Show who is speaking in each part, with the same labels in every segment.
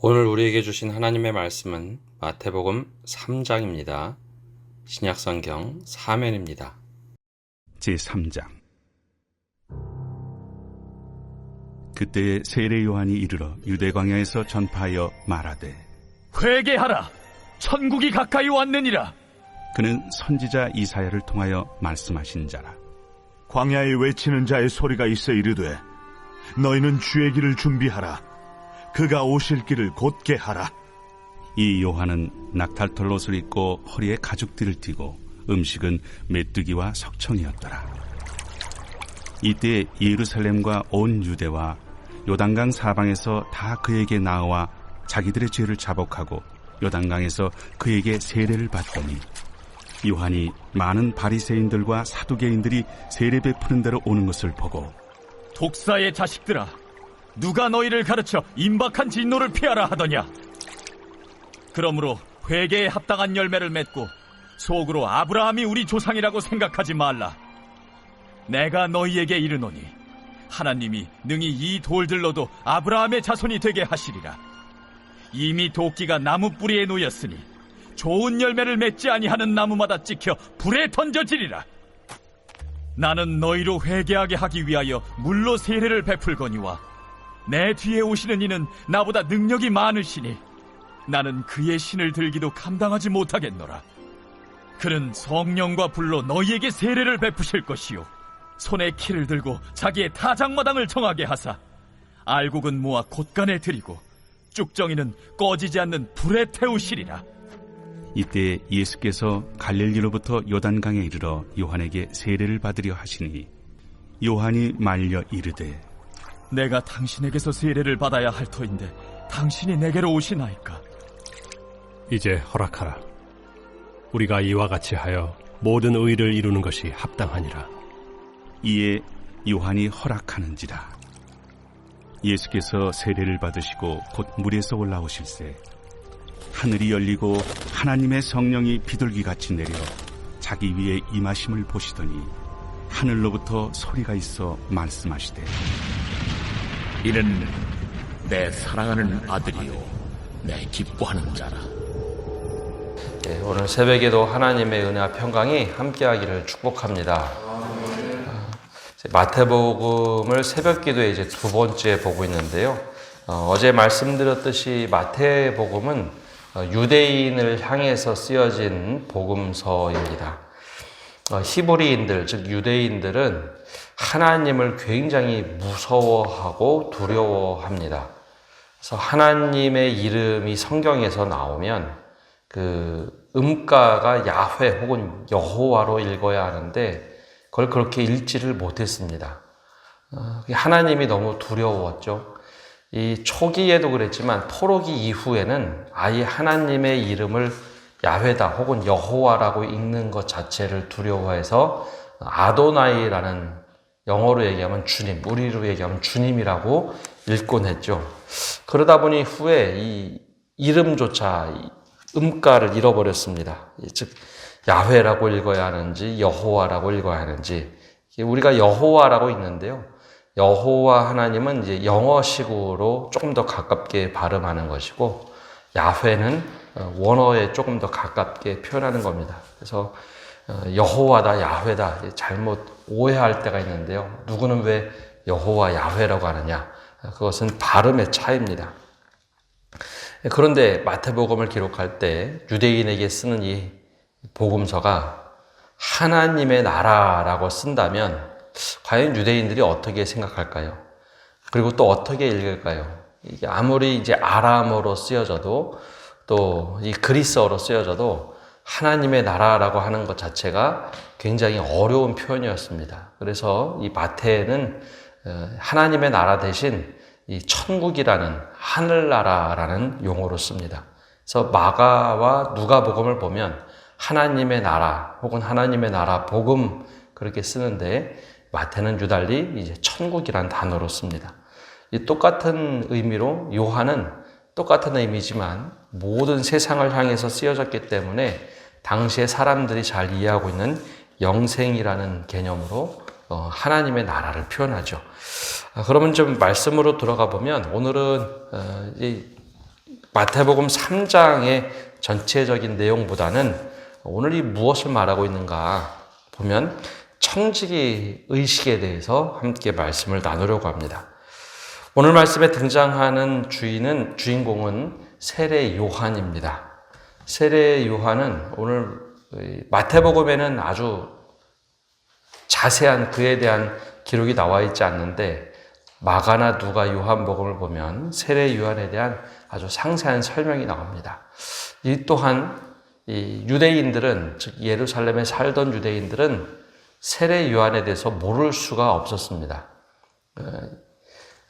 Speaker 1: 오늘 우리에게 주신 하나님의 말씀은 마태복음 3장입니다. 신약성경 사면입니다.
Speaker 2: 제3장. 그때에 세례 요한이 이르러 유대 광야에서 전파하여 말하되,
Speaker 3: 회개하라! 천국이 가까이 왔느니라.
Speaker 2: 그는 선지자 이사야를 통하여 말씀하신 자라.
Speaker 4: 광야에 외치는 자의 소리가 있어 이르되, 너희는 주의 길을 준비하라. 그가 오실 길을 곧게 하라.
Speaker 2: 이 요한은 낙탈털 옷을 입고 허리에 가죽띠를 띠고 음식은 메뚜기와 석청이었더라. 이때 예루살렘과 온 유대와 요단강 사방에서 다 그에게 나와 자기들의 죄를 자복하고 요단강에서 그에게 세례를 받더니, 요한이 많은 바리새인들과 사두개인들이 세례 베푸는 데로 오는 것을 보고,
Speaker 3: 독사의 자식들아, 누가 너희를 가르쳐 임박한 진노를 피하라 하더냐? 그러므로 회개에 합당한 열매를 맺고 속으로 아브라함이 우리 조상이라고 생각하지 말라. 내가 너희에게 이르노니 하나님이 능히 이 돌들로도 아브라함의 자손이 되게 하시리라. 이미 도끼가 나무 뿌리에 놓였으니 좋은 열매를 맺지 아니하는 나무마다 찍혀 불에 던져지리라. 나는 너희로 회개하게 하기 위하여 물로 세례를 베풀거니와 내 뒤에 오시는 이는 나보다 능력이 많으시니 나는 그의 신을 들기도 감당하지 못하겠노라. 그는 성령과 불로 너희에게 세례를 베푸실 것이요, 손에 키를 들고 자기의 타작마당을 정하게 하사 알곡은 모아 곳간에 들이고 쭉정이는 꺼지지 않는 불에 태우시리라.
Speaker 2: 이때 예수께서 갈릴리로부터 요단강에 이르러 요한에게 세례를 받으려 하시니, 요한이 말려 이르되,
Speaker 3: 내가 당신에게서 세례를 받아야 할 터인데 당신이 내게로 오시나이까?
Speaker 5: 이제 허락하라. 우리가 이와 같이 하여 모든 의를 이루는 것이 합당하니라.
Speaker 2: 이에 요한이 허락하는지라. 예수께서 세례를 받으시고 곧 물에서 올라오실새 하늘이 열리고 하나님의 성령이 비둘기같이 내려 자기 위에 임하심을 보시더니, 하늘로부터 소리가 있어 말씀하시되,
Speaker 6: 이는 내 사랑하는 아들이요 내 기뻐하는 자라.
Speaker 1: 오늘 새벽에도 하나님의 은혜와 평강이 함께하기를 축복합니다. 마태복음을 새벽기도에 이제 두 번째 보고 있는데요. 어제 말씀드렸듯이 마태복음은 유대인을 향해서 쓰여진 복음서입니다. 히브리인들, 즉 유대인들은 하나님을 굉장히 무서워하고 두려워합니다. 그래서 하나님의 이름이 성경에서 나오면 그 음가가 야훼 혹은 여호와로 읽어야 하는데 그걸 그렇게 읽지를 못했습니다. 하나님이 너무 두려웠죠. 이 초기에도 그랬지만 포로기 이후에는 아예 하나님의 이름을 야훼다 혹은 여호와라고 읽는 것 자체를 두려워해서 아도나이라는, 영어로 얘기하면 주님, 우리로 얘기하면 주님이라고 읽곤 했죠. 그러다 보니 후에 이 이름조차 음가를 잃어버렸습니다. 즉 야훼라고 읽어야 하는지 여호와라고 읽어야 하는지. 우리가 여호와라고 읽는데요, 여호와 하나님은 이제 영어식으로 조금 더 가깝게 발음하는 것이고, 야훼는 원어에 조금 더 가깝게 표현하는 겁니다. 그래서 여호와다 야훼다 잘못 오해할 때가 있는데요, 누구는 왜 여호와 야훼라고 하느냐, 그것은 발음의 차이입니다. 그런데 마태복음을 기록할 때 유대인에게 쓰는 이 복음서가 하나님의 나라라고 쓴다면 과연 유대인들이 어떻게 생각할까요? 그리고 또 어떻게 읽을까요? 이게 아무리 이제 아람어로 쓰여져도 또 이 그리스어로 쓰여져도 하나님의 나라라고 하는 것 자체가 굉장히 어려운 표현이었습니다. 그래서 이 마태는 하나님의 나라 대신 이 천국이라는 하늘나라라는 용어로 씁니다. 그래서 마가와 누가복음을 보면 하나님의 나라 혹은 하나님의 나라 복음 그렇게 쓰는데, 마태는 유달리 이제 천국이라는 단어로 씁니다. 이 똑같은 의미로 요한은 똑같은 의미지만 모든 세상을 향해서 쓰여졌기 때문에 당시에 사람들이 잘 이해하고 있는 영생이라는 개념으로 하나님의 나라를 표현하죠. 그러면 좀 말씀으로 들어가 보면 오늘은 마태복음 3장의 전체적인 내용보다는 오늘 이 무엇을 말하고 있는가 보면 청지기 의식에 대해서 함께 말씀을 나누려고 합니다. 오늘 말씀에 등장하는 주인공은 세례 요한입니다. 세례 요한은 오늘 마태복음에는 아주 자세한 그에 대한 기록이 나와 있지 않는데 마가나 누가 요한복음을 보면 세례 요한에 대한 아주 상세한 설명이 나옵니다. 이 또한 이 유대인들은, 즉 예루살렘에 살던 유대인들은 세례 요한에 대해서 모를 수가 없었습니다.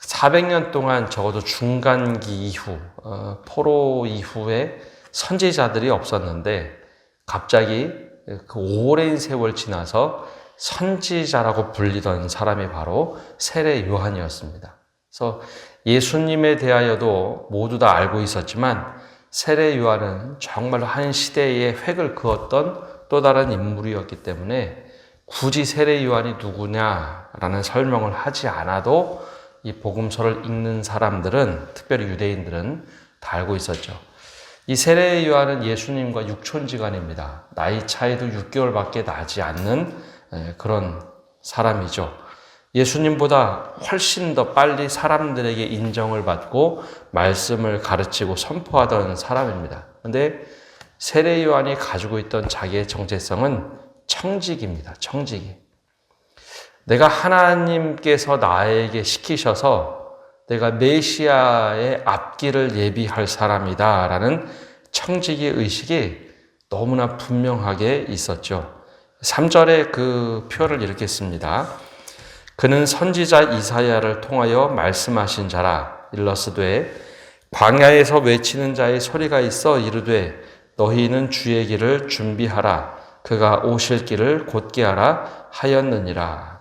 Speaker 1: 400년 동안 적어도 중간기 이후, 포로 이후에 선지자들이 없었는데 갑자기 그 오랜 세월 지나서 선지자라고 불리던 사람이 바로 세례 요한이었습니다. 그래서 예수님에 대하여도 모두 다 알고 있었지만 세례 요한은 정말로 한 시대의 획을 그었던 또 다른 인물이었기 때문에 굳이 세례 요한이 누구냐라는 설명을 하지 않아도 이 복음서를 읽는 사람들은, 특별히 유대인들은 다 알고 있었죠. 이 세례 요한은 예수님과 육촌지간입니다. 나이 차이도 6개월밖에 나지 않는 그런 사람이죠. 예수님보다 훨씬 더 빨리 사람들에게 인정을 받고 말씀을 가르치고 선포하던 사람입니다. 그런데 세례 요한이 가지고 있던 자기의 정체성은 청지기입니다. 청지기. 내가 하나님께서 나에게 시키셔서 내가 메시아의 앞길을 예비할 사람이다 라는 청지기 의식이 너무나 분명하게 있었죠. 3절에 그 표현을 이렇게 씁니다. 그는 선지자 이사야를 통하여 말씀하신 자라. 일러스되 광야에서 외치는 자의 소리가 있어 이르되 너희는 주의 길을 준비하라. 그가 오실 길을 곧게 하라 하였느니라.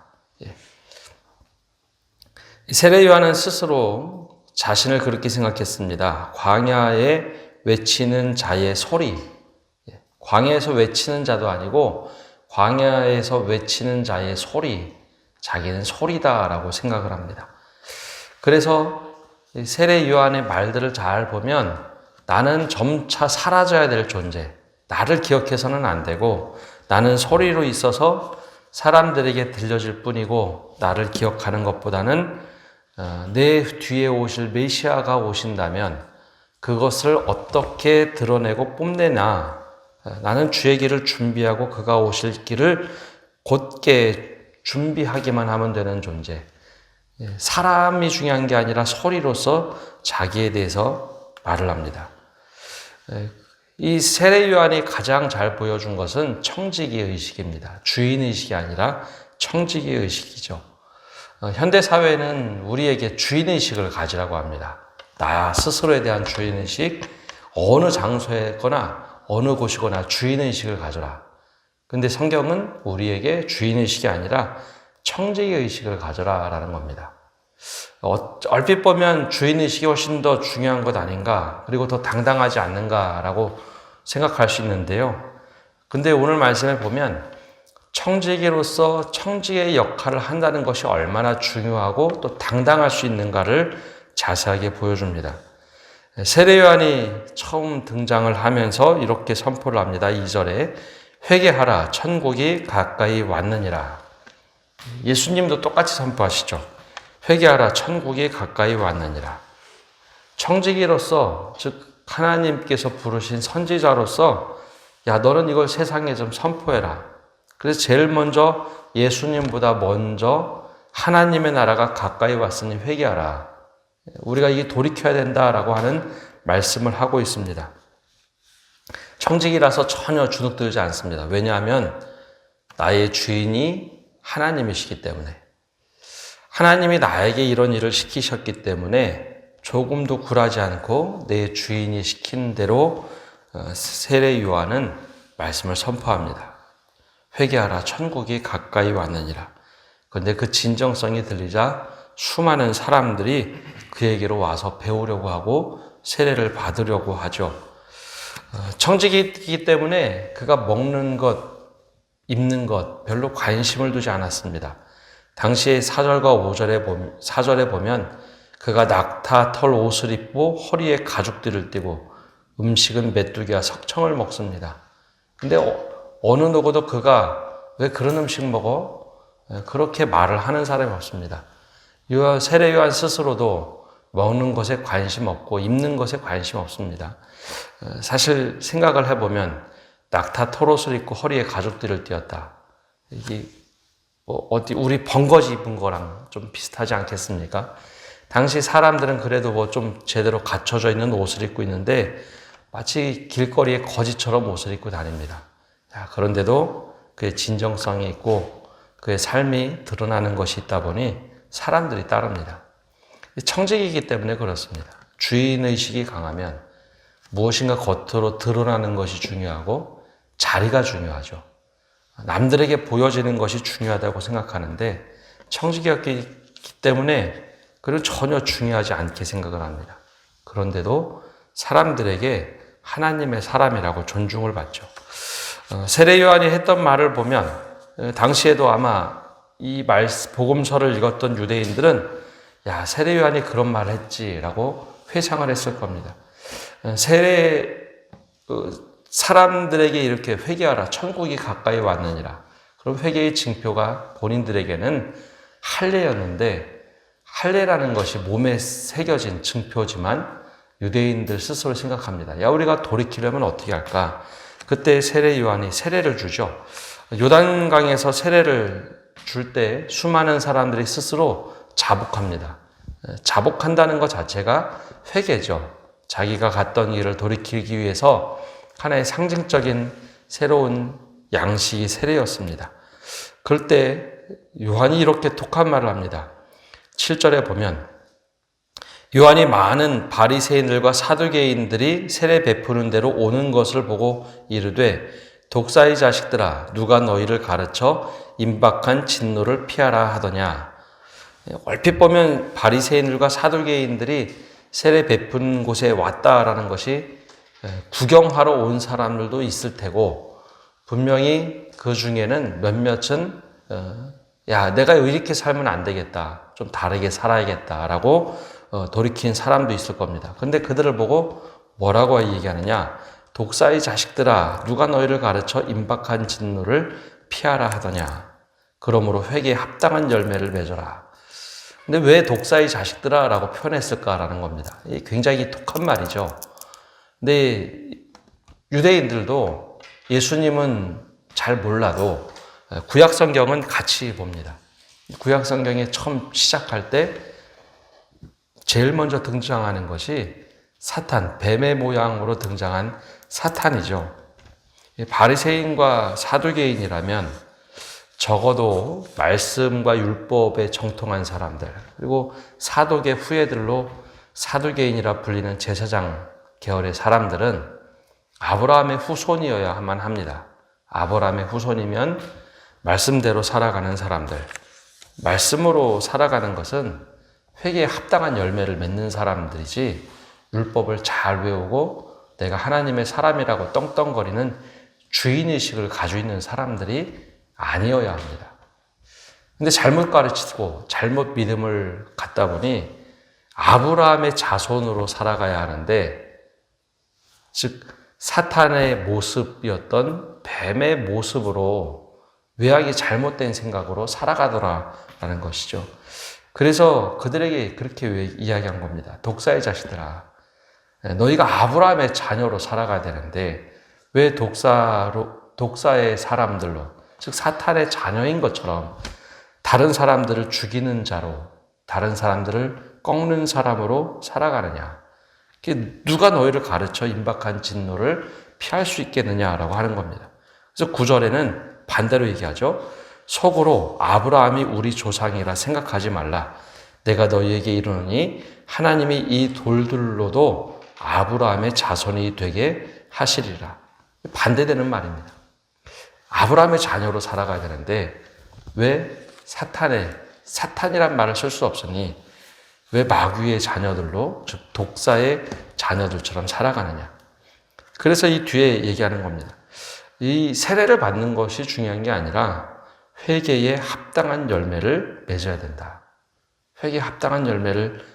Speaker 1: 세례 요한은 스스로 자신을 그렇게 생각했습니다. 광야에 외치는 자의 소리. 광야에서 외치는 자도 아니고 광야에서 외치는 자의 소리. 자기는 소리다라고 생각을 합니다. 그래서 세례 요한의 말들을 잘 보면 나는 점차 사라져야 될 존재. 나를 기억해서는 안 되고 나는 소리로 있어서 사람들에게 들려질 뿐이고 나를 기억하는 것보다는 내 뒤에 오실 메시아가 오신다면 그것을 어떻게 드러내고 뽐내나 나는 주의 길을 준비하고 그가 오실 길을 곧게 준비하기만 하면 되는 존재. 사람이 중요한 게 아니라 소리로서 자기에 대해서 말을 합니다. 이 세례 요한이 가장 잘 보여준 것은 청지기 의식입니다. 주인 의식이 아니라 청지기 의식이죠. 현대 사회는 우리에게 주인 의식을 가지라고 합니다. 나 스스로에 대한 주인 의식, 어느 장소에거나 어느 곳이거나 주인 의식을 가져라. 근데 성경은 우리에게 주인 의식이 아니라 청지기 의식을 가져라라는 겁니다. 얼핏 보면 주인 의식이 훨씬 더 중요한 것 아닌가, 그리고 더 당당하지 않는가라고 생각할 수 있는데요. 근데 오늘 말씀에 보면 청지기로서 청지기의 역할을 한다는 것이 얼마나 중요하고 또 당당할 수 있는가를 자세하게 보여줍니다. 세례 요한이 처음 등장을 하면서 이렇게 선포를 합니다. 2절에 회개하라, 천국이 가까이 왔느니라. 예수님도 똑같이 선포하시죠. 회개하라, 천국이 가까이 왔느니라. 청지기로서, 즉 하나님께서 부르신 선지자로서 야, 너는 이걸 세상에 좀 선포해라. 그래서 제일 먼저 예수님보다 먼저 하나님의 나라가 가까이 왔으니 회개하라. 우리가 이게 돌이켜야 된다라고 하는 말씀을 하고 있습니다. 청지기라서 전혀 주눅들지 않습니다. 왜냐하면 나의 주인이 하나님이시기 때문에, 하나님이 나에게 이런 일을 시키셨기 때문에 조금도 굴하지 않고 내 주인이 시킨 대로 세례 요한은 말씀을 선포합니다. 회개하라, 천국이 가까이 왔느니라. 그런데 그 진정성이 들리자 수많은 사람들이 그에게로 와서 배우려고 하고 세례를 받으려고 하죠. 청지기이기 때문에 그가 먹는 것, 입는 것 별로 관심을 두지 않았습니다. 당시에 4절과 5절에 4절에 보면 그가 낙타 털 옷을 입고 허리에 가죽들을 띠고 음식은 메뚜기와 석청을 먹습니다. 근데 어느 누구도 그가 왜 그런 음식 먹어? 그렇게 말을 하는 사람이 없습니다. 세례 요한 스스로도 먹는 것에 관심 없고 입는 것에 관심 없습니다. 사실 생각을 해보면 낙타 털옷을 입고 허리에 가죽들을 띄었다. 이게 어디 우리 번거지 입은 거랑 좀 비슷하지 않겠습니까? 당시 사람들은 그래도 뭐 좀 제대로 갖춰져 있는 옷을 입고 있는데 마치 길거리에 거지처럼 옷을 입고 다닙니다. 그런데도 그의 진정성이 있고 그의 삶이 드러나는 것이 있다 보니 사람들이 따릅니다. 청직이기 때문에 그렇습니다. 주인의식이 강하면 무엇인가 겉으로 드러나는 것이 중요하고 자리가 중요하죠. 남들에게 보여지는 것이 중요하다고 생각하는데 청직이었기 때문에 그리고 전혀 중요하지 않게 생각을 합니다. 그런데도 사람들에게 하나님의 사람이라고 존중을 받죠. 세례 요한이 했던 말을 보면 당시에도 아마 이 복음서를 읽었던 유대인들은 야, 세례 요한이 그런 말을 했지라고 회상을 했을 겁니다. 사람들에게 이렇게 회개하라, 천국이 가까이 왔느니라. 그럼 회개의 징표가 본인들에게는 할례였는데 할례라는 것이 몸에 새겨진 증표지만 유대인들 스스로 생각합니다. 야, 우리가 돌이키려면 어떻게 할까? 그때 세례 요한이 세례를 주죠. 요단강에서 세례를 줄 때 수많은 사람들이 스스로 자복합니다. 자복한다는 것 자체가 회개죠. 자기가 갔던 일을 돌이키기 위해서 하나의 상징적인 새로운 양식이 세례였습니다. 그럴 때 요한이 이렇게 독한 말을 합니다. 7절에 보면 요한이 많은 바리새인들과 사두개인들이 세례 베푸는 대로 오는 것을 보고 이르되 독사의 자식들아 누가 너희를 가르쳐 임박한 진노를 피하라 하더냐. 얼핏 보면 바리새인들과 사두개인들이 세례 베푼 곳에 왔다라는 것이 구경하러 온 사람들도 있을 테고 분명히 그 중에는 몇몇은 야, 내가 이렇게 살면 안 되겠다. 좀 다르게 살아야겠다라고 돌이킨 사람도 있을 겁니다. 근데 그들을 보고 뭐라고 얘기하느냐? 독사의 자식들아, 누가 너희를 가르쳐 임박한 진노를 피하라 하더냐? 그러므로 회개에 합당한 열매를 맺어라. 근데 왜 독사의 자식들아 라고 표현했을까라는 겁니다. 이게 굉장히 독한 말이죠. 근데 유대인들도 예수님은 잘 몰라도 구약 성경은 같이 봅니다. 구약 성경에 처음 시작할 때 제일 먼저 등장하는 것이 사탄, 뱀의 모양으로 등장한 사탄이죠. 바리새인과 사두개인이라면 적어도 말씀과 율법에 정통한 사람들, 그리고 사독의 후예들로 사두개인이라 불리는 제사장 계열의 사람들은 아브라함의 후손이어야만 합니다. 아브라함의 후손이면 말씀대로 살아가는 사람들, 말씀으로 살아가는 것은 회개에 합당한 열매를 맺는 사람들이지 율법을 잘 외우고 내가 하나님의 사람이라고 떵떵거리는 주인의식을 가지고 있는 사람들이 아니어야 합니다. 근데 잘못 가르치고 잘못 믿음을 갖다 보니 아브라함의 자손으로 살아가야 하는데, 즉 사탄의 모습이었던 뱀의 모습으로 외양이 잘못된 생각으로 살아가더라라는 것이죠. 그래서 그들에게 그렇게 이야기한 겁니다. 독사의 자식들아, 너희가 아브라함의 자녀로 살아가야 되는데 왜 독사의 사람들로, 즉 사탄의 자녀인 것처럼 다른 사람들을 죽이는 자로, 다른 사람들을 꺾는 사람으로 살아가느냐. 누가 너희를 가르쳐 임박한 진노를 피할 수 있겠느냐라고 하는 겁니다. 그래서 9절에는 반대로 얘기하죠. 속으로 아브라함이 우리 조상이라 생각하지 말라. 내가 너희에게 이르노니 하나님이 이 돌들로도 아브라함의 자손이 되게 하시리라. 반대되는 말입니다. 아브라함의 자녀로 살아가야 되는데 왜 사탄이란 말을 쓸 수 없으니 왜 마귀의 자녀들로, 즉 독사의 자녀들처럼 살아가느냐. 그래서 이 뒤에 얘기하는 겁니다. 이 세례를 받는 것이 중요한 게 아니라 회개에 합당한 열매를 맺어야 된다. 회개에 합당한 열매를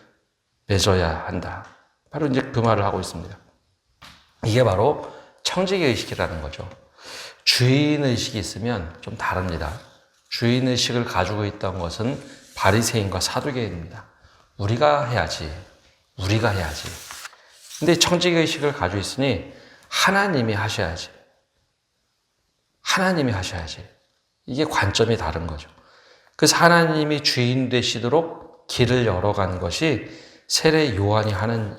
Speaker 1: 맺어야 한다. 바로 이제 그 말을 하고 있습니다. 이게 바로 청지기의식이라는 거죠. 주인의식이 있으면 좀 다릅니다. 주인의식을 가지고 있던 것은 바리새인과 사두개인입니다. 우리가 해야지. 근데 청지기의식을 가지고 있으니 하나님이 하셔야지. 이게 관점이 다른 거죠. 그래서 하나님이 주인 되시도록 길을 열어간 것이 세례 요한이 하는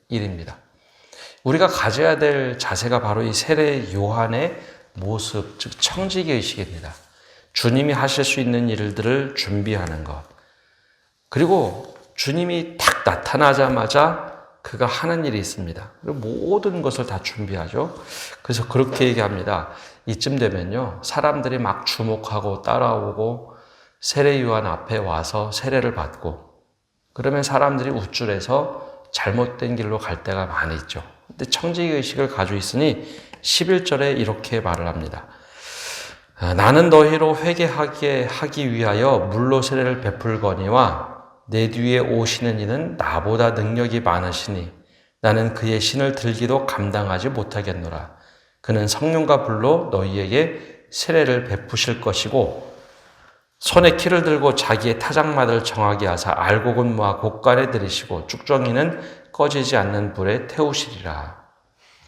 Speaker 1: 일입니다. 우리가 가져야 될 자세가 바로 이 세례 요한의 모습, 즉 청지기의식입니다. 주님이 하실 수 있는 일들을 준비하는 것. 그리고 주님이 딱 나타나자마자 그가 하는 일이 있습니다. 모든 것을 다 준비하죠. 그래서 그렇게 얘기합니다. 이쯤 되면요, 사람들이 막 주목하고 따라오고 세례 요한 앞에 와서 세례를 받고, 그러면 사람들이 우쭐해서 잘못된 길로 갈 때가 많이 있죠. 근데 청지기의식을 가지고 있으니 11절에 이렇게 말을 합니다. 나는 너희로 회개하게 하기 위하여 물로 세례를 베풀거니와 내 뒤에 오시는 이는 나보다 능력이 많으시니 나는 그의 신을 들기도 감당하지 못하겠노라. 그는 성령과 불로 너희에게 세례를 베푸실 것이고 손에 키를 들고 자기의 타작마를 정하게 하사 알곡은 모아 곳간에 들이시고 쭉정이는 꺼지지 않는 불에 태우시리라.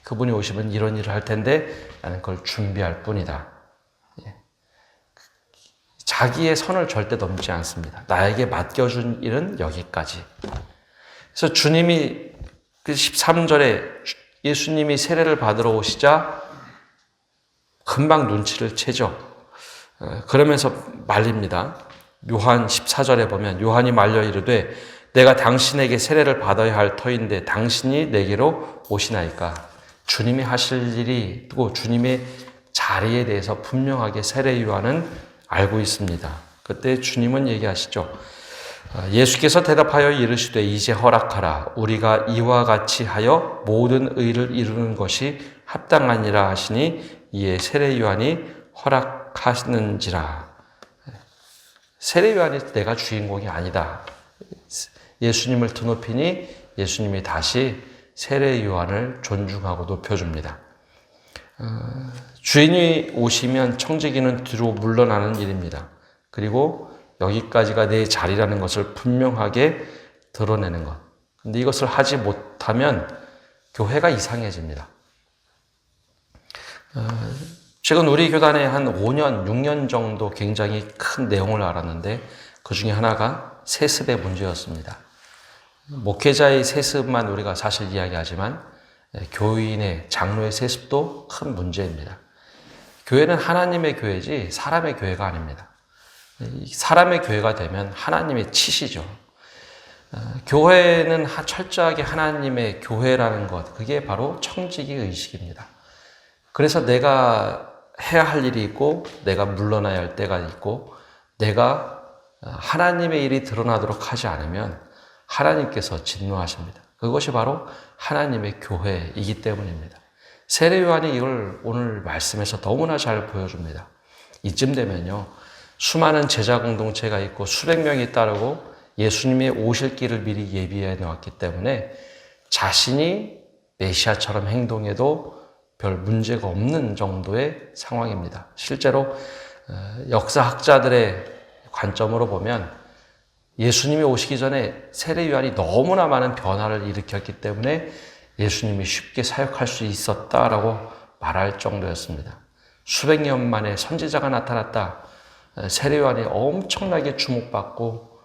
Speaker 1: 그분이 오시면 이런 일을 할 텐데 나는 그걸 준비할 뿐이다. 자기의 선을 절대 넘지 않습니다. 나에게 맡겨준 일은 여기까지. 그래서 주님이 그 13절에 예수님이 세례를 받으러 오시자 금방 눈치를 채죠. 그러면서 말립니다. 요한 14절에 보면 요한이 말려 이르되 내가 당신에게 세례를 받아야 할 터인데 당신이 내게로 오시나이까. 주님이 하실 일이 있고 주님의 자리에 대해서 분명하게 세례 요한은 알고 있습니다. 그때 주님은 얘기하시죠. 예수께서 대답하여 이르시되 이제 허락하라. 우리가 이와 같이 하여 모든 의를 이루는 것이 합당하니라 하시니 이에 세례 요한이 허락하시는지라. 세례 요한이 내가 주인공이 아니다. 예수님을 드높이니 예수님이 다시 세례 요한을 존중하고 높여줍니다. 주인이 오시면 청지기는 뒤로 물러나는 일입니다. 그리고 여기까지가 내 자리라는 것을 분명하게 드러내는 것. 근데 이것을 하지 못하면 교회가 이상해집니다. 최근 우리 교단에 한 5년, 6년 정도 굉장히 큰 내용을 알았는데 그 중에 하나가 세습의 문제였습니다. 목회자의 세습만 우리가 사실 이야기하지만 교인의, 장로의 세습도 큰 문제입니다. 교회는 하나님의 교회지 사람의 교회가 아닙니다. 사람의 교회가 되면 하나님이 치시죠. 교회는 철저하게 하나님의 교회라는 것, 그게 바로 청지기 의식입니다. 그래서 내가 해야 할 일이 있고 내가 물러나야 할 때가 있고 내가 하나님의 일이 드러나도록 하지 않으면 하나님께서 진노하십니다. 그것이 바로 하나님의 교회이기 때문입니다. 세례 요한이 이걸 오늘 말씀에서 너무나 잘 보여줍니다. 이쯤 되면요, 수많은 제자 공동체가 있고 수백 명이 따르고 예수님의 오실 길을 미리 예비해 놓았기 때문에 자신이 메시아처럼 행동해도 별 문제가 없는 정도의 상황입니다. 실제로 역사학자들의 관점으로 보면 예수님이 오시기 전에 세례 요한이 너무나 많은 변화를 일으켰기 때문에 예수님이 쉽게 사역할 수 있었다라고 말할 정도였습니다. 수백 년 만에 선지자가 나타났다. 세례 요한이 엄청나게 주목받고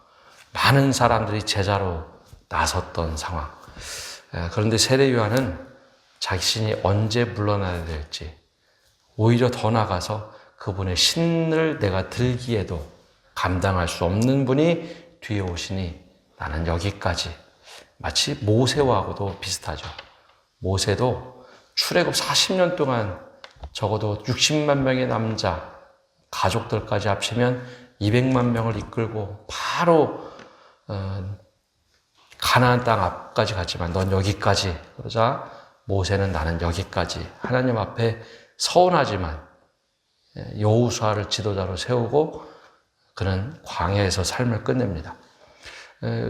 Speaker 1: 많은 사람들이 제자로 나섰던 상황. 그런데 세례 요한은 자신이 언제 물러나야 될지, 오히려 더 나아가서 그분의 신을 내가 들기에도 감당할 수 없는 분이 뒤에 오시니 나는 여기까지. 마치 모세와도 비슷하죠. 모세도 출애굽 40년 동안 적어도 60만 명의 남자, 가족들까지 합치면 200만 명을 이끌고 바로 가나안 땅 앞까지 갔지만 넌 여기까지. 그러자 모세는 나는 여기까지. 하나님 앞에 서운하지만 여호수아를 지도자로 세우고 그는 광야에서 삶을 끝냅니다.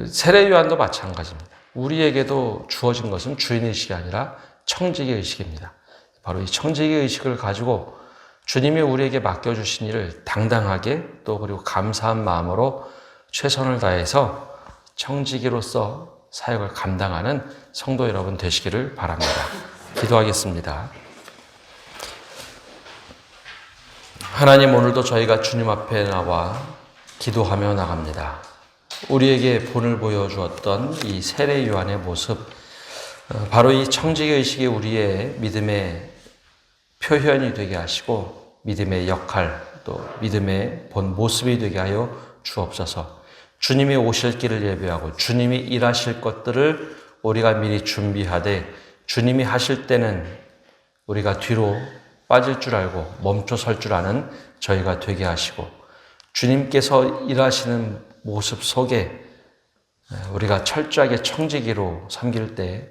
Speaker 1: 세례 요한도 마찬가지입니다. 우리에게도 주어진 것은 주인의식이 아니라 청지기 의식입니다. 바로 이 청지기 의식을 가지고 주님이 우리에게 맡겨주신 일을 당당하게 또 그리고 감사한 마음으로 최선을 다해서 청지기로서 사역을 감당하는 성도 여러분 되시기를 바랍니다. 기도하겠습니다. 하나님, 오늘도 저희가 주님 앞에 나와 기도하며 나갑니다. 우리에게 본을 보여주었던 이 세례 요한의 모습, 바로 이 청지기 의식이 우리의 믿음의 표현이 되게 하시고 믿음의 역할, 또 믿음의 본 모습이 되게 하여 주옵소서. 주님이 오실 길을 예배하고 주님이 일하실 것들을 우리가 미리 준비하되 주님이 하실 때는 우리가 뒤로 빠질 줄 알고 멈춰 설 줄 아는 저희가 되게 하시고, 주님께서 일하시는 모습 속에 우리가 철저하게 청지기로 섬길 때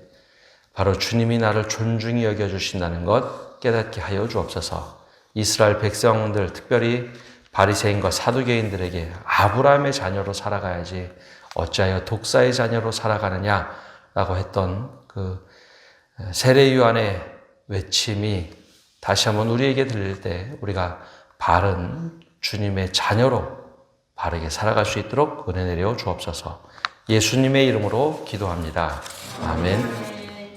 Speaker 1: 바로 주님이 나를 존중히 여겨주신다는 것 깨닫게 하여 주옵소서. 이스라엘 백성들, 특별히 바리새인과 사두개인들에게 아브라함의 자녀로 살아가야지 어찌하여 독사의 자녀로 살아가느냐라고 했던 그 세례 요한의 외침이 다시 한번 우리에게 들릴 때 우리가 바른 주님의 자녀로 바르게 살아갈 수 있도록 은혜 내려 주옵소서. 예수님의 이름으로 기도합니다. 아멘.